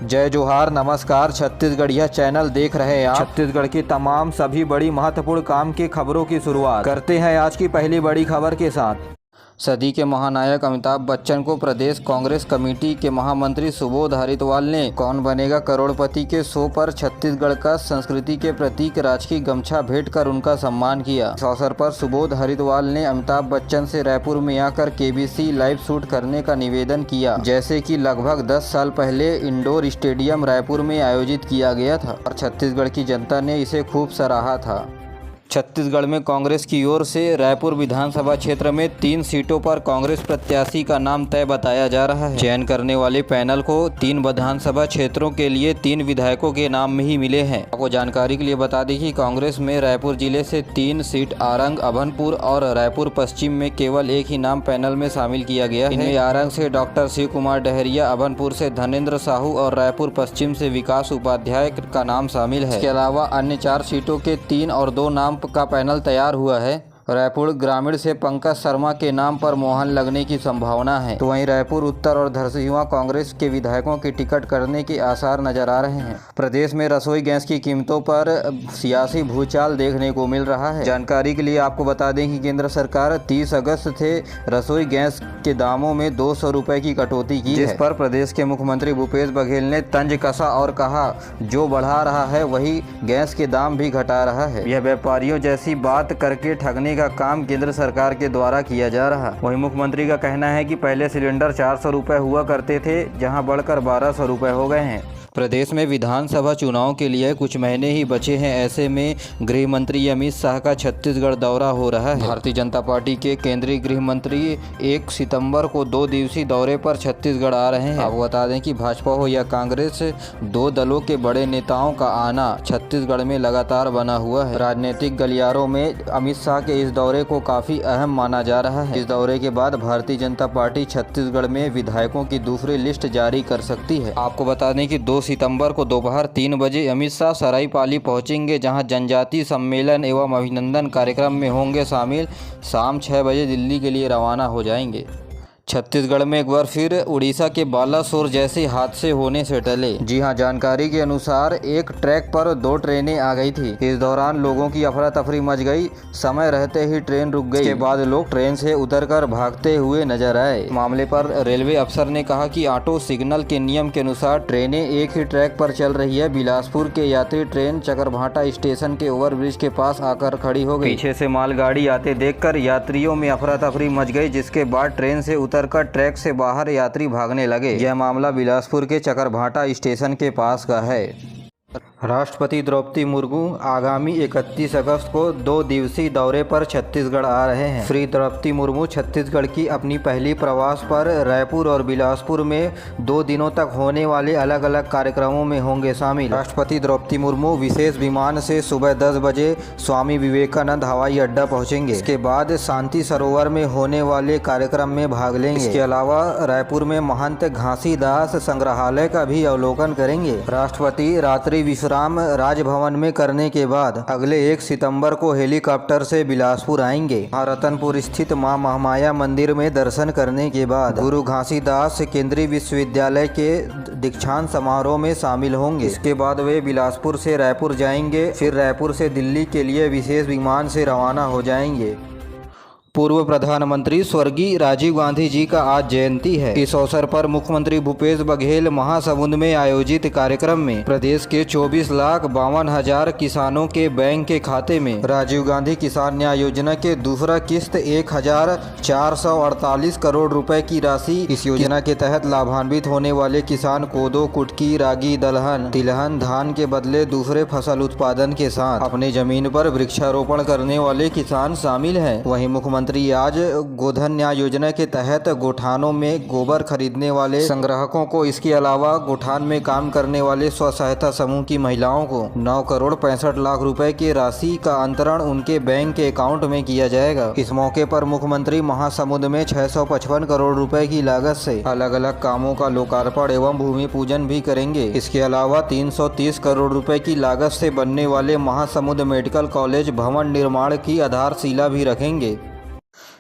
जय जोहार, नमस्कार। छत्तीसगढ़िया चैनल देख रहे हैं आप। छत्तीसगढ़ की तमाम सभी बड़ी महत्वपूर्ण काम की खबरों की शुरुआत करते हैं आज की पहली बड़ी खबर के साथ। सदी के महानायक अमिताभ बच्चन को प्रदेश कांग्रेस कमेटी के महामंत्री सुबोध हरितवाल ने कौन बनेगा करोड़पति के शो पर छत्तीसगढ़ का संस्कृति के प्रतीक राजकीय गमछा भेंट कर उनका सम्मान किया। इस अवसर पर सुबोध हरितवाल ने अमिताभ बच्चन से रायपुर में आकर केबीसी लाइव शूट करने का निवेदन किया, जैसे कि लगभग 10 साल पहले इंडोर स्टेडियम रायपुर में आयोजित किया गया था और छत्तीसगढ़ की जनता ने इसे खूब सराहा था। छत्तीसगढ़ में कांग्रेस की ओर से रायपुर विधानसभा क्षेत्र में 3 सीटों पर कांग्रेस प्रत्याशी का नाम तय बताया जा रहा है। चयन करने वाले पैनल को 3 विधानसभा क्षेत्रों के लिए 3 विधायकों के नाम ही मिले हैं। आपको जानकारी के लिए बता दें कि कांग्रेस में रायपुर जिले से 3 सीट आरंग, अभनपुर और रायपुर पश्चिम में केवल एक ही नाम पैनल में शामिल किया गया है। इनमें आरंग से डॉक्टर शिव कुमार डहरिया, अभनपुर से धनेन्द्र साहू और रायपुर पश्चिम से विकास उपाध्याय का नाम शामिल है। इसके अलावा अन्य 4 सीटों के 3 और 2 नाम का पैनल तैयार हुआ है। रायपुर ग्रामीण से पंकज शर्मा के नाम पर मोहन लगने की संभावना है, तो वहीं रायपुर उत्तर और धरसींवा कांग्रेस के विधायकों की टिकट करने के आसार नजर आ रहे हैं। प्रदेश में रसोई गैस की कीमतों पर सियासी भूचाल देखने को मिल रहा है। जानकारी के लिए आपको बता दें कि केंद्र सरकार 30 अगस्त से रसोई गैस के दामों में 200 रुपए की कटौती की, जिस पर प्रदेश के मुख्यमंत्री भूपेश बघेल ने तंज कसा और कहा, जो बढ़ा रहा है वही गैस के दाम भी घटा रहा है। यह व्यापारियों जैसी बात करके ठगने का काम केंद्र सरकार के द्वारा किया जा रहा। वहीं मुख्यमंत्री का कहना है कि पहले सिलेंडर 400 रुपए हुआ करते थे, जहां बढ़कर 1200 रुपए हो गए हैं। प्रदेश में विधानसभा चुनाव के लिए कुछ महीने ही बचे हैं। ऐसे में गृह मंत्री अमित शाह का छत्तीसगढ़ दौरा हो रहा है। भारतीय जनता पार्टी के केंद्रीय गृह मंत्री 1 सितंबर को 2 दिवसीय दौरे पर छत्तीसगढ़ आ रहे हैं। आपको बता दें कि भाजपा हो या कांग्रेस, 2 दलों के बड़े नेताओं का आना छत्तीसगढ़ में लगातार बना हुआ है। राजनीतिक गलियारों में अमित शाह के इस दौरे को काफी अहम माना जा रहा है। इस दौरे के बाद भारतीय जनता पार्टी छत्तीसगढ़ में विधायकों की दूसरी लिस्ट जारी कर सकती है। आपको बता दें कि 2 सितंबर को दोपहर 3 बजे अमित शाह सरायपाली पहुंचेंगे, जहां जनजातीय सम्मेलन एवं अभिनंदन कार्यक्रम में होंगे शामिल। शाम 6 बजे दिल्ली के लिए रवाना हो जाएंगे। छत्तीसगढ़ में एक बार फिर उड़ीसा के बालासोर जैसे हादसे होने से टले। जी हां, जानकारी के अनुसार एक ट्रैक पर 2 ट्रेनें आ गई थी। इस दौरान लोगों की अफरा तफरी मच गई। समय रहते ही ट्रेन रुक गई। इसके बाद लोग ट्रेन से उतरकर भागते हुए नजर आए। मामले पर रेलवे अफसर ने कहा कि ऑटो सिग्नल के नियम के अनुसार ट्रेनें एक ही ट्रैक पर चल रही है। बिलासपुर के यात्री ट्रेन चकरभाटा स्टेशन के ओवरब्रिज के पास आकर खड़ी हो गई। पीछे से मालगाड़ी आते देखकर यात्रियों में अफरा तफरी मच गई, जिसके बाद ट्रेन से कर ट्रैक से बाहर यात्री भागने लगे। यह मामला बिलासपुर के चकरभाटा स्टेशन के पास का है। राष्ट्रपति द्रौपदी मुर्मू आगामी 31 अगस्त को 2 दिवसीय दौरे पर छत्तीसगढ़ आ रहे हैं। श्री द्रौपदी मुर्मू छत्तीसगढ़ की अपनी पहली प्रवास पर रायपुर और बिलासपुर में 2 दिनों तक होने वाले अलग अलग कार्यक्रमों में होंगे शामिल। राष्ट्रपति द्रौपदी मुर्मू विशेष विमान से सुबह 10 बजे स्वामी विवेकानंद हवाई अड्डा पहुंचेंगे। इसके बाद शांति सरोवर में होने वाले कार्यक्रम में भाग लेंगे। इसके अलावा रायपुर में महंत घासीदास संग्रहालय का भी अवलोकन करेंगे। राष्ट्रपति रात्रि विश्राम राजभवन में करने के बाद अगले 1 सितंबर को हेलीकॉप्टर से बिलासपुर आएंगे। रतनपुर स्थित मां महामाया मंदिर में दर्शन करने के बाद गुरु घासीदास केंद्रीय विश्वविद्यालय के दीक्षांत समारोह में शामिल होंगे। इसके बाद वे बिलासपुर से रायपुर जाएंगे, फिर रायपुर से दिल्ली के लिए विशेष विमान से रवाना हो जाएंगे। पूर्व प्रधानमंत्री स्वर्गीय राजीव गांधी जी का आज जयंती है। इस अवसर पर मुख्यमंत्री भूपेश बघेल महासमुंद में आयोजित कार्यक्रम में प्रदेश के 24,52,000 किसानों के बैंक के खाते में राजीव गांधी किसान न्याय योजना के दूसरा किस्त 1,448 करोड़ रुपए की राशि। इस योजना के तहत लाभान्वित होने वाले किसान कोदो, कुटकी, रागी, दलहन, तिलहन, धान के बदले दूसरे फसल उत्पादन के साथ अपनी जमीन पर वृक्षारोपण करने वाले किसान शामिल हैं। वहीं मुख्यमंत्री आज गोधन न्याय योजना के तहत गोठानों में गोबर खरीदने वाले संग्राहकों को, इसके अलावा गोठान में काम करने वाले स्व सहायता समूह की महिलाओं को 9 करोड़ 65 लाख रुपए की राशि का अंतरण उनके बैंक के अकाउंट में किया जाएगा। इस मौके पर मुख्यमंत्री महासमुंद में 655 करोड़ रुपए की लागत से अलग अलग कामों का लोकार्पण एवं भूमि पूजन भी करेंगे। इसके अलावा 330 करोड़ रुपए की लागत से बनने वाले महासमुंद मेडिकल कॉलेज भवन निर्माण की आधारशिला भी रखेंगे।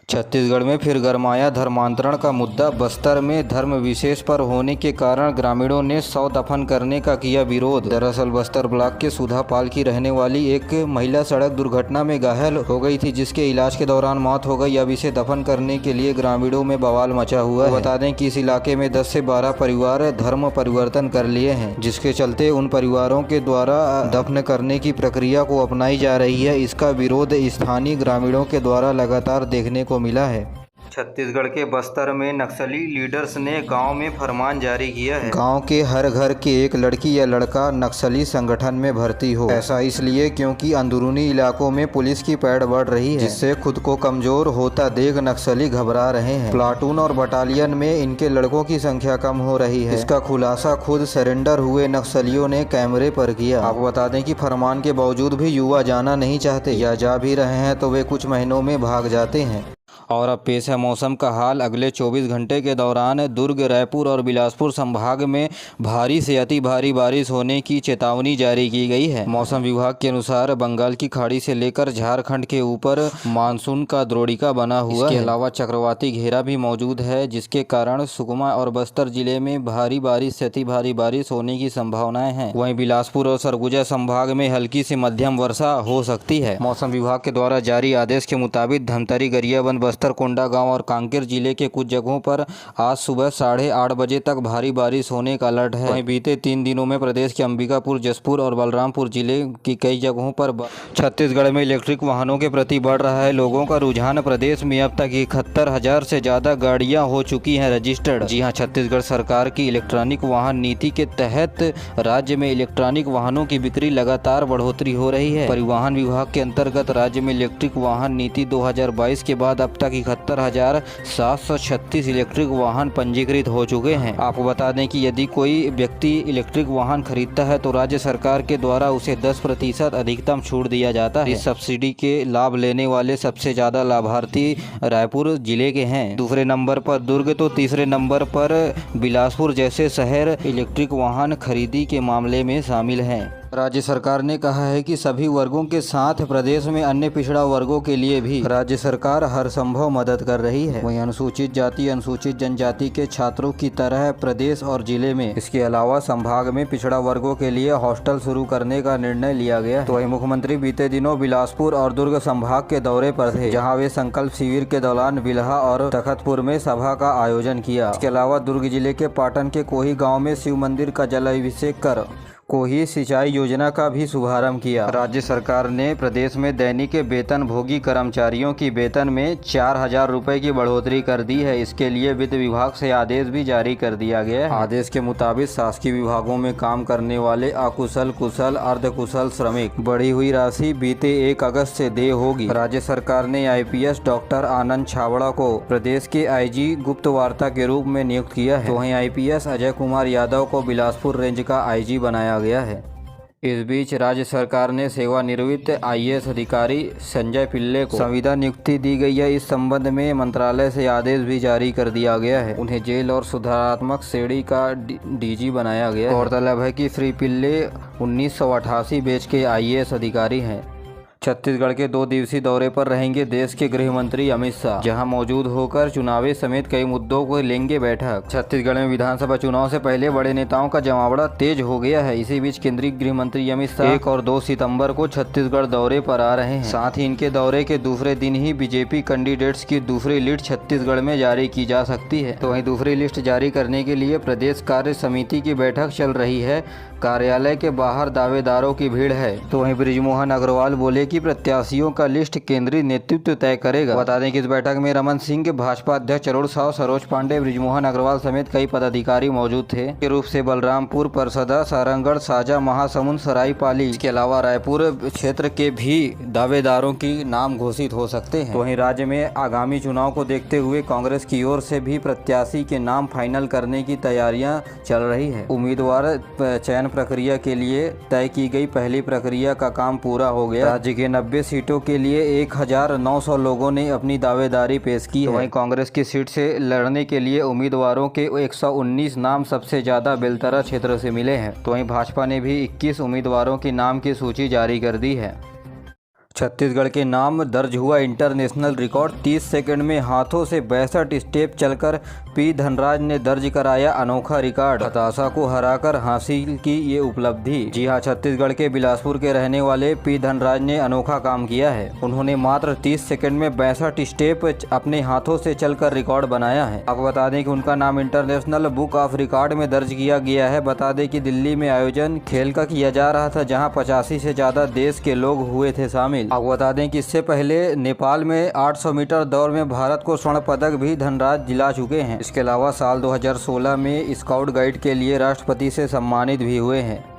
छत्तीसगढ़ में फिर गरमाया धर्मांतरण का मुद्दा। बस्तर में धर्म विशेष पर होने के कारण ग्रामीणों ने शव दफन करने का किया विरोध। दरअसल बस्तर ब्लॉक के सुधापाल की रहने वाली एक महिला सड़क दुर्घटना में घायल हो गई थी, जिसके इलाज के दौरान मौत हो गई। अब इसे दफन करने के लिए ग्रामीणों में बवाल मचा हुआ है। बता दें कि इस इलाके में 10 से 12 परिवार धर्म परिवर्तन कर लिए हैं, जिसके चलते उन परिवारों के द्वारा दफन करने की प्रक्रिया को अपनाई जा रही है। इसका विरोध स्थानीय ग्रामीणों के द्वारा लगातार देखने को मिला है। छत्तीसगढ़ के बस्तर में नक्सली लीडर्स ने गांव में फरमान जारी किया है, गांव के हर घर के एक लड़की या लड़का नक्सली संगठन में भर्ती हो। ऐसा इसलिए क्योंकि अंदरूनी इलाकों में पुलिस की पैड़ बढ़ रही है, जिससे खुद को कमजोर होता देख नक्सली घबरा रहे हैं। प्लाटून और बटालियन में इनके लड़कों की संख्या कम हो रही है। इसका खुलासा खुद सरेंडर हुए नक्सलियों ने कैमरे पर किया। आपको बता दें कि फरमान के बावजूद भी युवा जाना नहीं चाहते, या जा भी रहे हैं तो वे कुछ महीनों में भाग जाते हैं। और अब पेश है मौसम का हाल। अगले 24 घंटे के दौरान दुर्ग, रायपुर और बिलासपुर संभाग में भारी से अति भारी बारिश होने की चेतावनी जारी की गई है। मौसम विभाग के अनुसार बंगाल की खाड़ी से लेकर झारखंड के ऊपर मानसून का द्रोणिका बना हुआ है। इसके अलावा चक्रवाती घेरा भी मौजूद है, जिसके कारण सुकमा और बस्तर जिले में भारी बारिश से अति भारी बारिश होने की संभावनाएं हैं। वहीं बिलासपुर और सरगुजा संभाग में हल्की से मध्यम वर्षा हो सकती है। मौसम विभाग के द्वारा जारी आदेश के मुताबिक धमतरी, गरियाबंद, बस्तर, कोंडागांव और कांकेर जिले के कुछ जगहों पर आज सुबह 8:30 बजे तक भारी बारिश होने का अलर्ट है। वहीं बीते 3 दिनों में प्रदेश के अंबिकापुर, जसपुर और बलरामपुर जिले की कई जगहों पर छत्तीसगढ़ में इलेक्ट्रिक वाहनों के प्रति बढ़ रहा है लोगों का रुझान। प्रदेश में अब तक 71,000 से ज्यादा गाड़ियां हो चुकी हैं रजिस्टर्ड। जी हां, छत्तीसगढ़ सरकार की इलेक्ट्रॉनिक वाहन नीति के तहत राज्य में इलेक्ट्रॉनिक वाहनों की बिक्री लगातार बढ़ोतरी हो रही है। परिवहन विभाग के अंतर्गत राज्य में इलेक्ट्रिक वाहन नीति 2022 के बाद अब तक 71,736 इलेक्ट्रिक वाहन पंजीकृत हो चुके हैं। आपको बता दें कि यदि कोई व्यक्ति इलेक्ट्रिक वाहन खरीदता है तो राज्य सरकार के द्वारा उसे 10% अधिकतम छूट दिया जाता है। इस सब्सिडी के लाभ लेने वाले सबसे ज्यादा लाभार्थी रायपुर जिले के हैं। दूसरे नंबर पर दुर्ग तो तीसरे नंबर पर बिलासपुर जैसे शहर इलेक्ट्रिक वाहन खरीदी के मामले में शामिल हैं। राज्य सरकार ने कहा है कि सभी वर्गों के साथ प्रदेश में अन्य पिछड़ा वर्गों के लिए भी राज्य सरकार हर संभव मदद कर रही है। वहीं अनुसूचित जाति, अनुसूचित जनजाति के छात्रों की तरह प्रदेश और जिले में इसके अलावा संभाग में पिछड़ा वर्गों के लिए हॉस्टल शुरू करने का निर्णय लिया गया। तो वहीं मुख्यमंत्री बीते दिनों बिलासपुर और दुर्ग संभाग के दौरे पर थे, जहाँ वे संकल्प शिविर के दौरान बिल्हा और तखतपुर में सभा का आयोजन किया। इसके अलावा दुर्ग जिले के पाटन के कोही गाँव में शिव मंदिर का जलाभिषेक कर कोही सिंचाई योजना का भी शुभारंभ किया। राज्य सरकार ने प्रदेश में दैनिक वेतन भोगी कर्मचारियों की वेतन में 4,000 रुपए की बढ़ोतरी कर दी है। इसके लिए वित्त विभाग से आदेश भी जारी कर दिया गया है। आदेश के मुताबिक शासकीय विभागों में काम करने वाले अकुशल, कुशल, अर्धकुशल श्रमिक बढ़ी हुई राशि बीते 1 अगस्त से देय होगी। राज्य सरकार ने IPS डॉक्टर आनंद छाबड़ा को प्रदेश के IG गुप्तवार्ता के रूप में नियुक्त किया है। तो वहीं IPS अजय कुमार यादव को बिलासपुर रेंज का IG बनाया गया है। इस बीच राज्य सरकार ने सेवानिवृत्त IAS अधिकारी संजय पिल्ले को संविदा नियुक्ति दी गई है। इस संबंध में मंत्रालय से आदेश भी जारी कर दिया गया है। उन्हें जेल और सुधारात्मक श्रेणी का DG बनाया गया है। गौरतलब है कि श्री पिल्ले 1988 बैच के IAS अधिकारी हैं। छत्तीसगढ़ के 2 दिवसीय दौरे पर रहेंगे देश के गृह मंत्री अमित शाह, जहां मौजूद होकर चुनावी समेत कई मुद्दों को लेंगे बैठक। छत्तीसगढ़ में विधानसभा चुनाव से पहले बड़े नेताओं का जमावड़ा तेज हो गया है। इसी बीच केंद्रीय गृह मंत्री अमित शाह 1 और 2 सितंबर को छत्तीसगढ़ दौरे पर आ रहे हैं। साथ ही इनके दौरे के दूसरे दिन ही BJP कैंडिडेट्स की दूसरी लिस्ट छत्तीसगढ़ में जारी की जा सकती है। तो वहीं दूसरी लिस्ट जारी करने के लिए प्रदेश कार्य समिति की बैठक चल रही है। कार्यालय के बाहर दावेदारों की भीड़ है। तो वहीं बृजमोहन अग्रवाल बोले कि प्रत्याशियों का लिस्ट केंद्रीय नेतृत्व तय करेगा। बता दें कि इस बैठक में रमन सिंह, भाजपा अध्यक्ष अरुण साव, सरोज पांडे, बृजमोहन अग्रवाल समेत कई पदाधिकारी मौजूद थे। के रूप से बलरामपुर, परसदा, सारंगगढ़, साजा, महासमुंद, सरायपाली, इसके अलावा रायपुर क्षेत्र के भी दावेदारों की नाम घोषित हो सकते हैं। वहीं राज्य में आगामी चुनाव को देखते हुए कांग्रेस की ओर से भी प्रत्याशी के नाम फाइनल करने की तैयारियां चल रही है। उम्मीदवार चयन प्रक्रिया के लिए तय की गई पहली प्रक्रिया का काम पूरा हो गया। राज्य के 90 सीटों के लिए 1,900 लोगों ने अपनी दावेदारी पेश की है। वहीं कांग्रेस की सीट से लड़ने के लिए उम्मीदवारों के 119 नाम सबसे ज्यादा बेलतरा क्षेत्र से मिले हैं। तो वहीं भाजपा ने भी 21 उम्मीदवारों की नाम की सूची जारी कर दी है। छत्तीसगढ़ के नाम दर्ज हुआ इंटरनेशनल रिकॉर्ड। 30 सेकंड में हाथों से 62 स्टेप चलकर पी धनराज ने दर्ज कराया अनोखा रिकॉर्ड। हताशा को हराकर हासिल की ये उपलब्धि। जी हां, छत्तीसगढ़ के बिलासपुर के रहने वाले पी धनराज ने अनोखा काम किया है। उन्होंने मात्र 30 सेकंड में 62 स्टेप अपने हाथों से चलकर रिकॉर्ड बनाया है। आपको बता दें कि उनका नाम इंटरनेशनल बुक ऑफ रिकॉर्ड में दर्ज किया गया है। बता दें कि दिल्ली में आयोजन खेल का किया जा रहा था, जहाँ 85 से ज्यादा देश के लोग हुए थे शामिल। आपको बता दें कि इससे पहले नेपाल में 800 मीटर दौड़ में भारत को स्वर्ण पदक भी धनराज दिला चुके हैं। इसके अलावा साल 2016 में स्काउट गाइड के लिए राष्ट्रपति से सम्मानित भी हुए हैं।